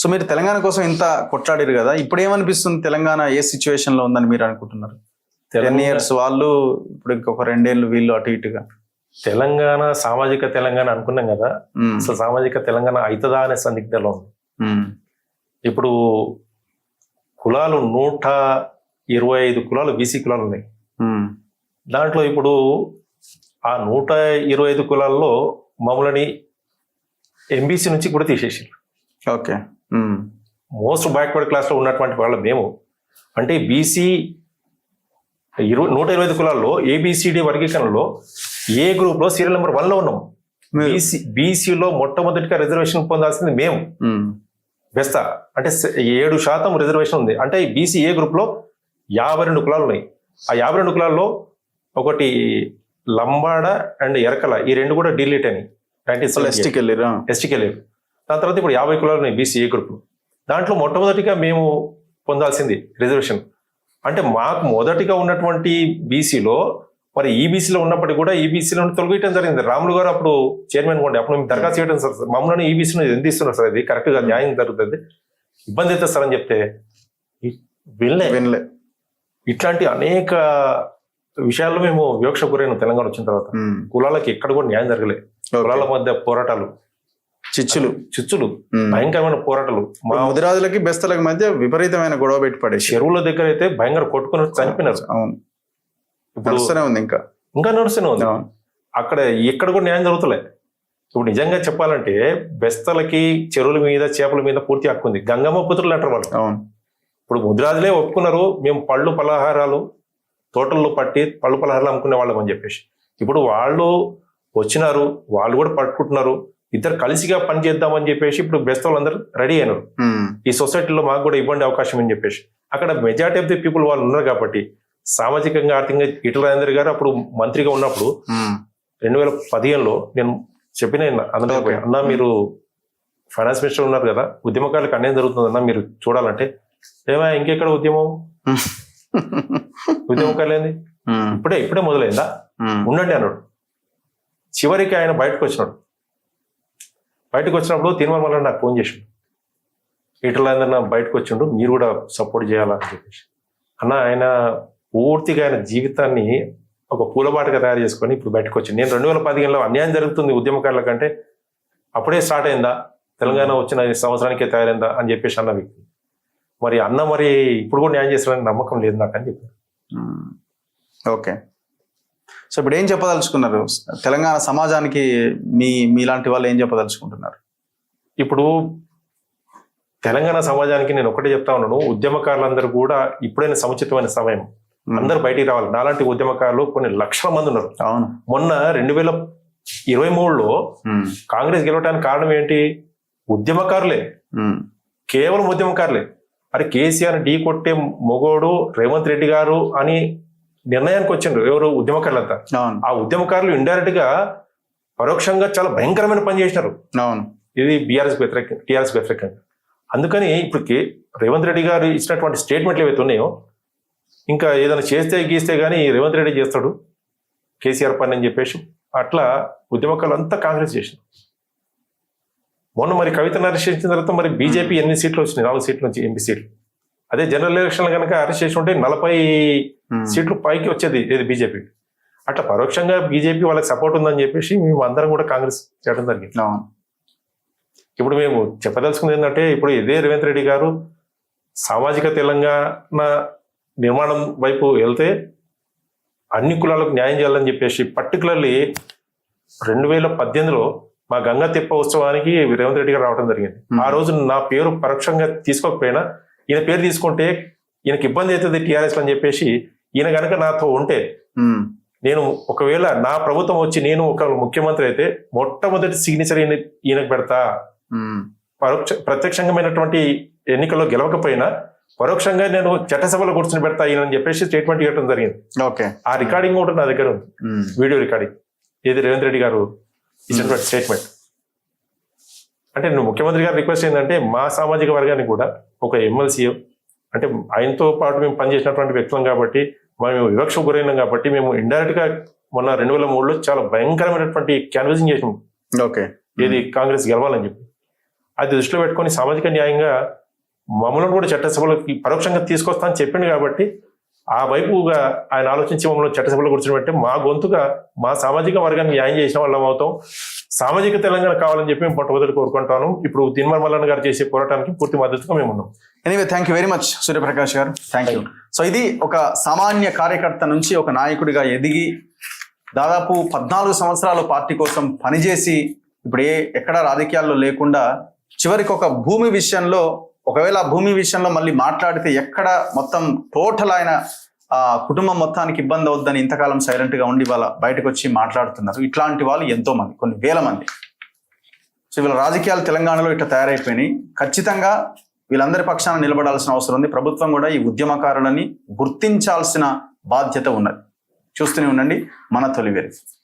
So మీరు తెలంగాణ కోసం ఇంత కొట్లాడారు కదా, ఇప్పుడు ఏమనిపిస్తుంది? తెలంగాణ ఏ సిచ్యువేషన్ లో ఉందని మీరు అనుకుంటున్నారు? 10 years వాళ్ళు, ఇప్పుడు ఇంకొక 2 ఏళ్ళు వీళ్ళు, అటు ఇటుగా. తెలంగాణ సామాజిక తెలంగాణ అనుకున్నాం కదా, అసలు సామాజిక తెలంగాణ అవుతుందా అనే సందిగ్ధంలో ఉంది. ఇప్పుడు కులాలు 125 కులాలు బీసీ కులాలు ఉన్నాయి. దాంట్లో ఇప్పుడు ఆ 125 కులాల్లో మమ్మల్ని ఎంబీసీ నుంచి కూడా తీసేసారు. ఓకే. మోస్ట్ బ్యాక్వర్డ్ క్లాస్ లో ఉన్నటువంటి వాళ్ళ మేము, అంటే బీసీ 125 కులాల్లో ఏబిసిడి వర్గీకరణలో ఏ గ్రూప్ లో సీరియల్ నెంబర్ 1 లో ఉన్నాం. బీసీలో మొట్టమొదటిగా రిజర్వేషన్ పొందాల్సింది మేము. బెస్తా అంటే 7% రిజర్వేషన్ ఉంది. అంటే బీసీ ఏ గ్రూప్ లో 52 కులాలు ఉన్నాయి. ఆ 52 కులాల్లో ఒకటి లంబాడ అండ్ ఎరకల, ఈ 2 కూడా డిలీట్ అని ఎస్టీకి వెళ్ళారు. దాని తర్వాత ఇప్పుడు 50 కులాలు ఉన్నాయి బీసీ ఏ గ్రూప్. దాంట్లో మొట్టమొదటిగా మేము పొందాల్సింది రిజర్వేషన్. అంటే మాకు మొదటిగా ఉన్నటువంటి బీసీలో మరి ఈబీసీలో ఉన్నప్పటికీ కూడా ఈబీసీలో తొలగించడం జరిగింది. రాములు గారు అప్పుడు చైర్మన్ కొండి, అప్పుడు మేము దరఖాస్తు చేయడం సార్, మమ్మల్ని ఈబీసీలో ఎందుకు ఇస్తున్నారు సార్, ఇది కరెక్ట్ గా న్యాయం జరుగుతుంది, ఇబ్బంది అవుతుంది సార్ అని చెప్తే వినలే. ఇట్లాంటి అనేక విషయాల్లో మేము వివక్ష గురైన తెలంగాణ వచ్చిన తర్వాత. కులాలకి ఎక్కడ కూడా న్యాయం జరగలేదు. కులాల మధ్య పోరాటాలు, చిచ్చులు, భయంకరమైన పోరాటాలు. మా ముదిరాజులకి బెస్తలకి మధ్య విపరీతమైన గొడవ పెట్టి పడే, చెరువుల దగ్గర అయితే భయంకర కొట్టుకుని చనిపోయినారు. అవును, నడుస్తూనే ఉంది, ఇంకా నడుస్తూనే ఉంది. అక్కడ ఎక్కడ కూడా న్యాయం జరుగుతలే. ఇప్పుడు నిజంగా చెప్పాలంటే బెస్తలకి చెరువుల మీద, చేపల మీద పూర్తి హక్కు ఉంది. గంగమ్మ పుత్రులు అంటారు వాళ్ళు. అవును. ఇప్పుడు ముదిరాజులే ఒప్పుకున్నారు, మేము పళ్ళు పలహారాలు తోటల్లో పట్టి పళ్ళు పలహారాలు అమ్ముకునే వాళ్ళం అని చెప్పేసి. ఇప్పుడు వాళ్ళు వచ్చినారు, వాళ్ళు కూడా పట్టుకుంటున్నారు, ఇద్దరు కలిసిగా పని చేద్దామని చెప్పేసి ఇప్పుడు బెస్ట్ వాళ్ళందరూ రెడీ అయినారు. ఈ సొసైటీలో మాకు కూడా ఇవ్వండి అవకాశం అని చెప్పేసి. అక్కడ మెజారిటీ ఆఫ్ ది పీపుల్ వాళ్ళు ఉన్నారు కాబట్టి సామాజికంగా, ఆర్థికంగా. ఈటల రాజేందర్ గారు అప్పుడు మంత్రిగా ఉన్నప్పుడు 2015లో నేను చెప్పిన అందరికీ, అన్నా మీరు ఫైనాన్స్ మినిస్టర్ ఉన్నారు కదా, ఉద్యమకారులకు అన్యాయం జరుగుతుందన్నా మీరు చూడాలంటే, ఏమా ఇంకెక్కడ ఉద్యమం, ఉద్యమకారులు ఏంది, ఇప్పుడే మొదలైందా, ఉండండి అన్నాడు. చివరికి ఆయన బయటకు వచ్చినప్పుడు తిరుమల నాకు ఫోన్ చేసిండు, ఈటల రాజేందర్ నా బయటకు వచ్చిండు, మీరు కూడా సపోర్ట్ చేయాలని చెప్పేసి. అన్న ఆయన పూర్తిగా ఆయన జీవితాన్ని ఒక పూలబాటగా తయారు చేసుకొని ఇప్పుడు బయటకు వచ్చింది. నేను 2015లో అన్యాయం జరుగుతుంది ఉద్యమకారుల కంటే అప్పుడే స్టార్ట్ అయిందా, తెలంగాణ వచ్చిన సంవత్సరానికే తయారైందా అని చెప్పేసి అన్న వ్యక్తి. మరి ఇప్పుడు కూడా న్యాయం చేస్తారని నమ్మకం లేదు నాకు అని చెప్పారు. ఓకే. సో ఇప్పుడు ఏం చెప్పదలుచుకున్నారు తెలంగాణ సమాజానికి? మీలాంటి వాళ్ళు ఏం చెప్పదలుచుకుంటున్నారు? ఇప్పుడు తెలంగాణ సమాజానికి నేను ఒకటే చెప్తా ఉన్నాను, ఉద్యమకారులందరూ కూడా ఇప్పుడైనా సముచితమైన సమయం, అందరూ బయటికి రావాలి. నాలాంటి ఉద్యమకారులు కొన్ని లక్షల మంది ఉన్నారు. అవును. మొన్న 2023లో కాంగ్రెస్ గెలవడానికి కారణం ఏంటి? ఉద్యమకారులే, కేవలం ఉద్యమకారులే. అరే కేసీఆర్ ఢీ కొట్టే మొగోడు రేవంత్ రెడ్డి గారు అని నిర్ణయానికి వచ్చిండ్రు ఎవరు? ఉద్యమకారులంతా. ఆ ఉద్యమకారులు ఇండైరెక్ట్ గా, పరోక్షంగా చాలా భయంకరమైన పని చేసినారు. ఇది టీఆర్ఎస్ వ్యతిరేకంగా. అందుకని ఇప్పుడు రేవంత్ రెడ్డి గారు ఇచ్చినటువంటి స్టేట్మెంట్లు ఏవైతే ఉన్నాయో, ఇంకా ఏదైనా గీస్తే గానీ రేవంత్ రెడ్డి చేస్తాడు కేసీఆర్ పని అని చెప్పేసి అట్లా ఉద్యమకారులు అంతా కాంగ్రెస్ చేసినారు. మొన్న మరి కవితను అరెస్ట్ చేసిన తర్వాత మరి బీజేపీ 8 సీట్లు వచ్చినాయి, 4 సీట్ల నుంచి 8 సీట్లు. అదే జనరల్ ఎలక్షన్లు కనుక అరెస్ట్ చేసి ఉంటే 40 సీట్లు పైకి వచ్చేది ఏది బీజేపీ. అట్లా పరోక్షంగా బీజేపీ వాళ్ళకి సపోర్ట్ ఉందని చెప్పేసి మేము అందరం కూడా కాంగ్రెస్ చేయడం జరిగింది. ఇప్పుడు మేము చెప్పదలుచుకుంది ఏంటంటే, ఇప్పుడు ఇదే రేవంత్ రెడ్డి గారు సామాజిక తెలంగాణ నిర్మాణం వైపు వెళ్తే అన్ని కులాలకు న్యాయం చేయాలని చెప్పేసి, పర్టికులర్లీ 2018లో మా గంగా తెప్ప ఉత్సవానికి రేవంత్ రెడ్డి గారు రావడం జరిగింది. ఆ రోజు నా పేరు పరోక్షంగా తీసుకోకపోయినా, ఈయన పేరు తీసుకుంటే ఈయనకి ఇబ్బంది అవుతుంది టీఆర్ఎస్ అని చెప్పేసి, ఈయన కనుక నాతో ఉంటే, నేను ఒకవేళ నా ప్రభుత్వం వచ్చి నేను ఒక ముఖ్యమంత్రి అయితే మొట్టమొదటి సిగ్నేచర్ ఈయనకు పెడతా, ప్రత్యక్షమైనటువంటి ఎన్నికల్లో గెలవకపోయినా పరోక్షంగా నేను చట్టసభలో కూర్చొని పెడతా ఈయనని చెప్పేసి స్టేట్మెంట్ ఇవ్వడం జరిగింది. ఆ రికార్డింగ్ కూడా నా దగ్గర ఉంది, వీడియో రికార్డింగ్. ఏది రేవంత్ రెడ్డి గారు ఇచ్చినటువంటి స్టేట్మెంట్. అంటే నేను ముఖ్యమంత్రి గారు రిక్వెస్ట్ ఏంటంటే, మా సామాజిక వర్గానికి కూడా ఒక ఎమ్మెల్సీ, అంటే ఆయనతో పాటు మేము పనిచేసినటువంటి వ్యక్తులం కాబట్టి, మేము వివక్ష గురైనాం కాబట్టి, మేము ఇండైరెక్ట్ గా మొన్న 2003లో చాలా భయంకరమైనటువంటి క్యాన్వసింగ్ చేసినాం. ఏది కాంగ్రెస్ గెలవాలని చెప్పి. అది దృష్టిలో పెట్టుకొని సామాజిక న్యాయంగా మమ్మల్ని కూడా చట్టసభలోకి పరోక్షంగా తీసుకొస్తా అని చెప్పిండు కాబట్టి ఆ వైపుగా ఆయన ఆలోచించి మమ్మల్ని చట్టసభలో కూర్చోబెట్టి మా గొంతుగా మా సామాజిక వర్గాన్ని న్యాయం చేసిన వాళ్ళం అవుతాం. సామాజిక తెలంగాణ కావాలని చెప్పి మేము మొట్టమొదటి కోరుకుంటాను. ఇప్పుడు దిన్మర్ మల్లన్న గారు చేసే పోరాటానికి పూర్తి మద్దతుగా మేము ఉన్నాం. Anyway thank you very much Suryaprakash గారు, థ్యాంక్ యూ. సో ఇది ఒక సామాన్య కార్యకర్త నుంచి ఒక నాయకుడిగా ఎదిగి దాదాపు 14 సంవత్సరాలు పార్టీ కోసం పనిచేసి ఇప్పుడు ఎక్కడా రాజకీయాల్లో లేకుండా చివరికి ఒక భూమి విషయంలో, ఒకవేళ ఆ భూమి విషయంలో మళ్ళీ మాట్లాడితే ఎక్కడ మొత్తం టోటల్ ఆయన కుటుంబం మొత్తానికి ఇబ్బంది అవుద్దని ఇంతకాలం సైలెంట్ గా ఉండి వాళ్ళ బయటకు వచ్చి మాట్లాడుతున్నారు. ఇట్లాంటి వాళ్ళు ఎంతో మంది, కొన్ని వేల మంది. సో వీళ్ళ రాజకీయాలు తెలంగాణలో ఇట్లా తయారైపోయినాయి. ఖచ్చితంగా వీళ్ళందరి పక్షాన నిలబడాల్సిన అవసరం ఉంది. ప్రభుత్వం కూడా ఈ ఉద్యమకారులని గుర్తించాల్సిన బాధ్యత ఉన్నది. చూస్తూనే ఉండండి మన తొలి వెలుగు.